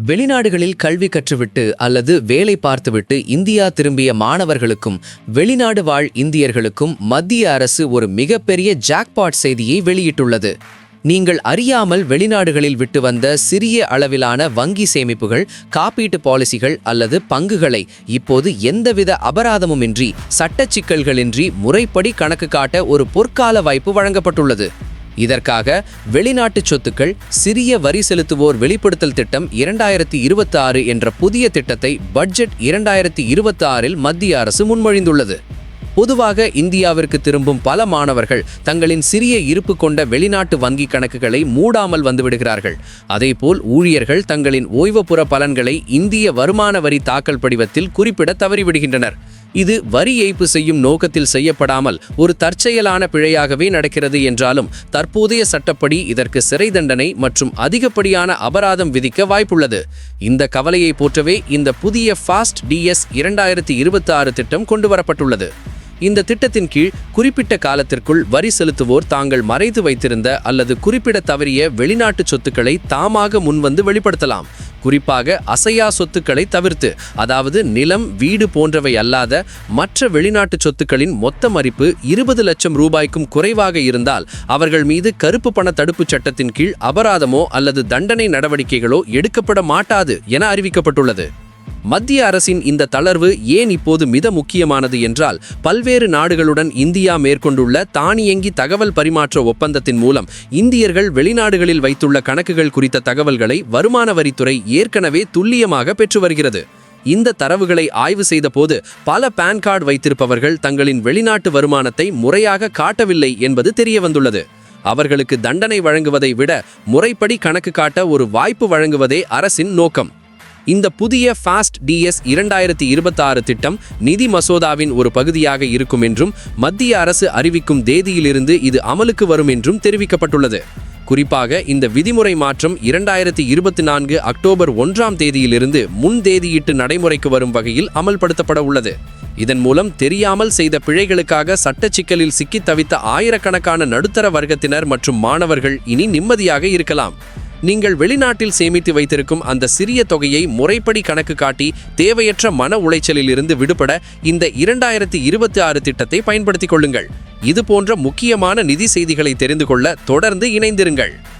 வெளிநாடுகளில் கல்வி கற்றுவிட்டு அல்லது வேலை பார்த்துவிட்டு இந்தியா திரும்பிய மாணவர்களுக்கும் வெளிநாடு வாழ் இந்தியர்களுக்கும் மத்திய அரசு ஒரு மிகப்பெரிய ஜாக்பாட் செய்தியை வெளியிட்டுள்ளது. நீங்கள் அறியாமல் வெளிநாடுகளில் விட்டு வந்த சிறிய அளவிலான வங்கி சேமிப்புகள், காப்பீட்டு பாலிசிகள் அல்லது பங்குகளை இப்போது எந்தவித அபராதமுமின்றி, சட்டச் சிக்கல்களின்றி முறைப்படி கணக்கு காட்ட ஒரு பொற்கால வாய்ப்பு வழங்கப்பட்டுள்ளது. இதற்காக வெளிநாட்டு சொத்துக்கள் சிறிய வரி செலுத்துவோர் வெளிப்படுத்தல் திட்டம் 2026 என்ற புதிய திட்டத்தை பட்ஜெட் 2026இல் மத்திய அரசு முன்மொழிந்துள்ளது. பொதுவாக இந்தியாவிற்கு திரும்பும் பல மாணவர்கள் தங்களின் சிறிய இருப்பு கொண்ட வெளிநாட்டு வங்கி கணக்குகளை மூடாமல் வந்துவிடுகிறார்கள். அதேபோல் ஊழியர்கள் தங்களின் ஓய்வுப்புற பலன்களை இந்திய வருமான வரி தாக்கல் படிவத்தில் குறிப்பிட தவறிவிடுகின்றனர். இது வரி ஏய்ப்பு செய்யும் நோக்கத்தில் செய்யப்படாமல் ஒரு தற்செயலான பிழையாகவே நடக்கிறது என்றாலும் தற்போதைய சட்டப்படி இதற்கு சிறை தண்டனை மற்றும் அதிகப்படியான அபராதம் விதிக்க வாய்ப்புள்ளது. இந்த கவலையை போற்றவே இந்த புதிய ஃபாஸ்ட் டிஎஸ் 2026 திட்டம் கொண்டுவரப்பட்டுள்ளது. இந்த திட்டத்தின் கீழ் குறிப்பிட்ட காலத்திற்குள் வரி செலுத்துவோர் தாங்கள் மறைத்து வைத்திருந்த அல்லது குறிப்பிட தவறிய வெளிநாட்டு சொத்துக்களை தாமாக முன்வந்து வெளிப்படுத்தலாம். குறிப்பாக அசையா சொத்துக்களை தவிர்த்து, அதாவது நிலம், வீடு போன்றவை அல்லாத மற்ற வெளிநாட்டு சொத்துக்களின் மொத்த மதிப்பு 20 லட்சம் ரூபாய்க்கும் குறைவாக இருந்தால் அவர்கள் மீது கருப்பு பண தடுப்புச் சட்டத்தின் கீழ் அபராதமோ அல்லது தண்டனை நடவடிக்கைகளோ எடுக்கப்பட மாட்டாது என அறிவிக்கப்பட்டுள்ளது. மத்திய அரசின் இந்த தளர்வு ஏன் இப்போது மிக முக்கியமானது என்றால், பல்வேறு நாடுகளுடன் இந்தியா மேற்கொண்டுள்ள தானியங்கி தகவல் பரிமாற்ற ஒப்பந்தத்தின் மூலம் இந்தியர்கள் வெளிநாடுகளில் வைத்துள்ள கணக்குகள் குறித்த தகவல்களை வருமான வரித்துறை ஏற்கனவே துல்லியமாக பெற்று வருகிறது. இந்த தரவுகளை ஆய்வு செய்த போது பல பான் கார்டு வைத்திருப்பவர்கள் தங்களின் வெளிநாட்டு வருமானத்தை முறையாக காட்டவில்லை என்பது தெரிய வந்துள்ளது. அவர்களுக்கு தண்டனை வழங்குவதை விட முறைப்படி கணக்கு காட்ட ஒரு வாய்ப்பு வழங்குவதே அரசின் நோக்கம். இந்த புதிய ஃபாஸ்ட் டிஎஸ் 2026 திட்டம் நிதி மசோதாவின் ஒரு பகுதியாக இருக்கும் என்றும் மத்திய அரசு அறிவிக்கும் தேதியிலிருந்து இது அமலுக்கு வரும் என்றும் தெரிவிக்கப்பட்டுள்ளது. குறிப்பாக இந்த விதிமுறை மாற்றம் 2024 அக்டோபர் 1ஆம் தேதியிலிருந்து முன் தேதியிட்டு நடைமுறைக்கு வரும் வகையில் அமல்படுத்தப்பட உள்ளது. இதன் மூலம் தெரியாமல் செய்த பிழைகளுக்காக சட்டச் சிக்கலில் சிக்கித் தவித்த ஆயிரக்கணக்கான நடுத்தர வர்க்கத்தினர் மற்றும் மாணவர்கள் இனி நிம்மதியாக இருக்கலாம். நீங்கள் வெளிநாட்டில் சேமித்து வைத்திருக்கும் அந்த சிறிய தொகையை முறைப்படி கணக்கு காட்டி தேவையற்ற மன உளைச்சலில் இருந்து விடுபட இந்த 2026 திட்டத்தை பயன்படுத்திக் கொள்ளுங்கள். இது போன்ற முக்கியமான நிதி செய்திகளை தெரிந்து கொள்ள தொடர்ந்து இணைந்திருங்கள்.